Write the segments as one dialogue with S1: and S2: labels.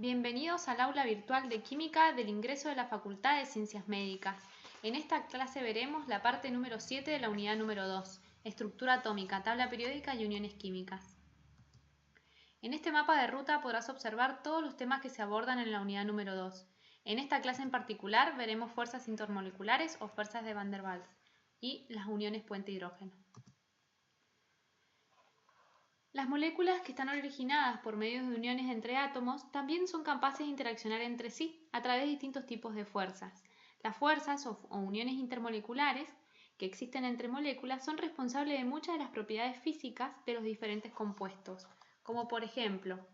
S1: Bienvenidos al aula virtual de Química del ingreso de la Facultad de Ciencias Médicas. En esta clase veremos la parte número 7 de la unidad número 2, estructura atómica, tabla periódica y uniones químicas. En este mapa de ruta podrás observar todos los temas que se abordan en la unidad número 2. En esta clase en particular veremos fuerzas intermoleculares o fuerzas de Van der Waals y las uniones puente hidrógeno. Las moléculas que están originadas por medio de uniones entre átomos también son capaces de interaccionar entre sí a través de distintos tipos de fuerzas. Las fuerzas o uniones intermoleculares que existen entre moléculas son responsables de muchas de las propiedades físicas de los diferentes compuestos, como por ejemplo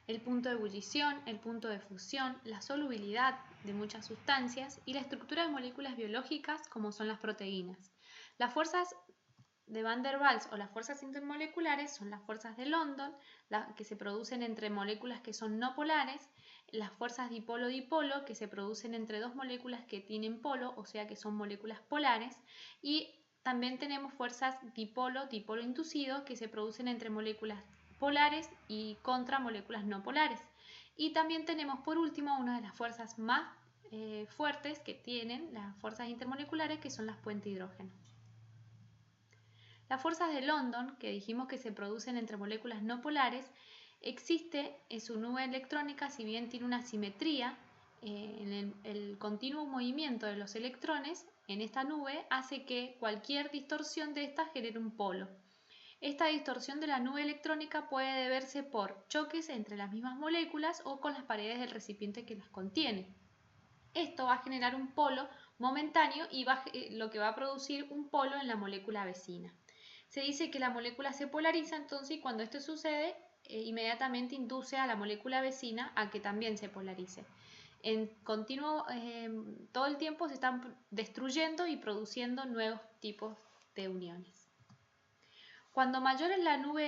S1: el punto de ebullición, el punto de fusión, la solubilidad de muchas sustancias y la estructura de moléculas biológicas como son las proteínas. Las fuerzas de Van der Waals o las fuerzas intermoleculares son las fuerzas de London, que se producen entre moléculas que son no polares, las fuerzas dipolo-dipolo que se producen entre dos moléculas que tienen polo, o sea que son moléculas polares, y también tenemos fuerzas dipolo-dipolo inducido que se producen entre moléculas polares y contra moléculas no polares. Y también tenemos por último una de las fuerzas más fuertes que tienen las fuerzas intermoleculares, que son las puente hidrógeno. Las fuerzas de London, que dijimos que se producen entre moléculas no polares, existe en su nube electrónica, si bien tiene una simetría, en el continuo movimiento de los electrones en esta nube hace que cualquier distorsión de esta genere un polo. Esta distorsión de la nube electrónica puede deberse por choques entre las mismas moléculas o con las paredes del recipiente que las contiene. Esto va a generar un polo momentáneo y lo que va a producir un polo en la molécula vecina. Se dice que la molécula se polariza, entonces, y cuando esto sucede, inmediatamente induce a la molécula vecina a que también se polarice. En continuo, todo el tiempo se están destruyendo y produciendo nuevos tipos de uniones. Cuando mayor es la nube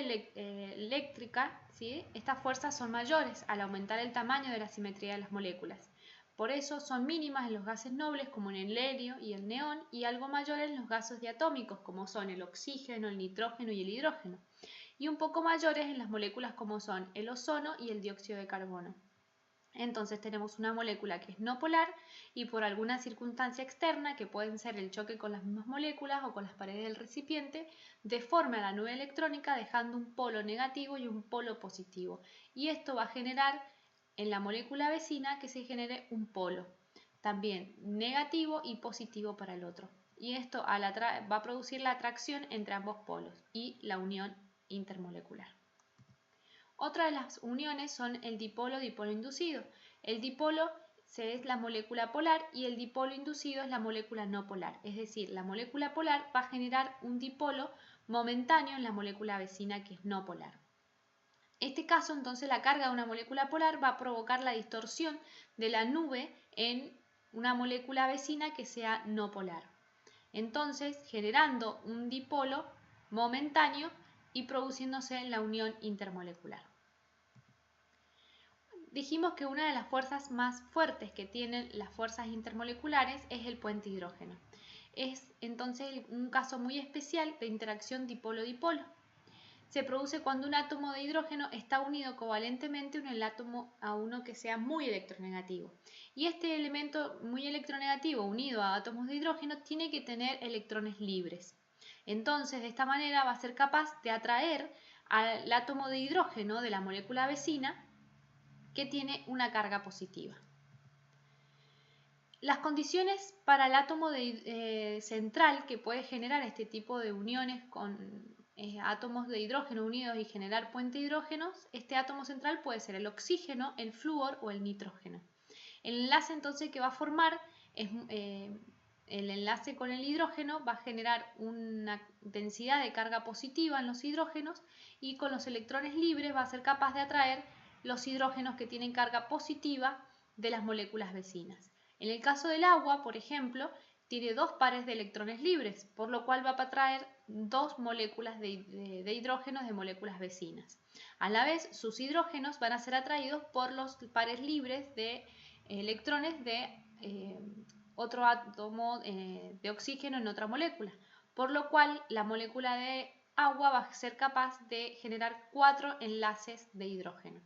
S1: eléctrica, ¿sí?, estas fuerzas son mayores al aumentar el tamaño de la simetría de las moléculas. Por eso son mínimas en los gases nobles como en el helio y el neón y algo mayores en los gases diatómicos como son el oxígeno, el nitrógeno y el hidrógeno, y un poco mayores en las moléculas como son el ozono y el dióxido de carbono. Entonces tenemos una molécula que es no polar y por alguna circunstancia externa, que pueden ser el choque con las mismas moléculas o con las paredes del recipiente, deforma la nube electrónica dejando un polo negativo y un polo positivo. Y esto va a generar en la molécula vecina que se genere un polo, también negativo y positivo para el otro. Y esto va a producir la atracción entre ambos polos y la unión intermolecular. Otra de las uniones son el dipolo-dipolo inducido. El dipolo es la molécula polar y el dipolo inducido es la molécula no polar. Es decir, la molécula polar va a generar un dipolo momentáneo en la molécula vecina que es no polar. En este caso, entonces, la carga de una molécula polar va a provocar la distorsión de la nube en una molécula vecina que sea no polar. Entonces, generando un dipolo momentáneo y produciéndose la unión intermolecular. Dijimos que una de las fuerzas más fuertes que tienen las fuerzas intermoleculares es el puente hidrógeno. Es entonces un caso muy especial de interacción dipolo-dipolo. Se produce cuando un átomo de hidrógeno está unido covalentemente a uno que sea muy electronegativo. Y este elemento muy electronegativo unido a átomos de hidrógeno tiene que tener electrones libres. Entonces, de esta manera va a ser capaz de atraer al átomo de hidrógeno de la molécula vecina que tiene una carga positiva. Las condiciones para el átomo central que puede generar este tipo de uniones con átomos de hidrógeno unidos y generar puente hidrógenos, este átomo central puede ser el oxígeno, el flúor o el nitrógeno. El enlace entonces que va a formar el enlace con el hidrógeno va a generar una densidad de carga positiva en los hidrógenos y con los electrones libres va a ser capaz de atraer los hidrógenos que tienen carga positiva de las moléculas vecinas. En el caso del agua, por ejemplo, tiene dos pares de electrones libres, por lo cual va a atraer dos moléculas de hidrógenos de moléculas vecinas. A la vez, sus hidrógenos van a ser atraídos por los pares libres de electrones de otro átomo de oxígeno en otra molécula, por lo cual la molécula de agua va a ser capaz de generar 4 enlaces de hidrógeno.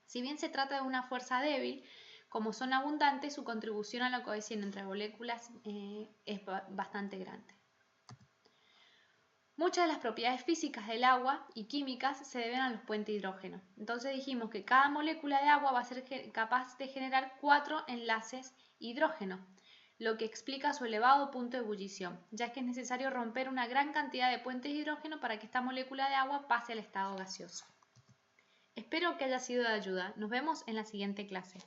S1: Si bien se trata de una fuerza débil, como son abundantes, su contribución a la cohesión entre moléculas es bastante grande. Muchas de las propiedades físicas del agua y químicas se deben a los puentes de hidrógeno. Entonces dijimos que cada molécula de agua va a ser capaz de generar 4 enlaces hidrógeno, lo que explica su elevado punto de ebullición, ya que es necesario romper una gran cantidad de puentes de hidrógeno para que esta molécula de agua pase al estado gaseoso. Espero que haya sido de ayuda. Nos vemos en la siguiente clase.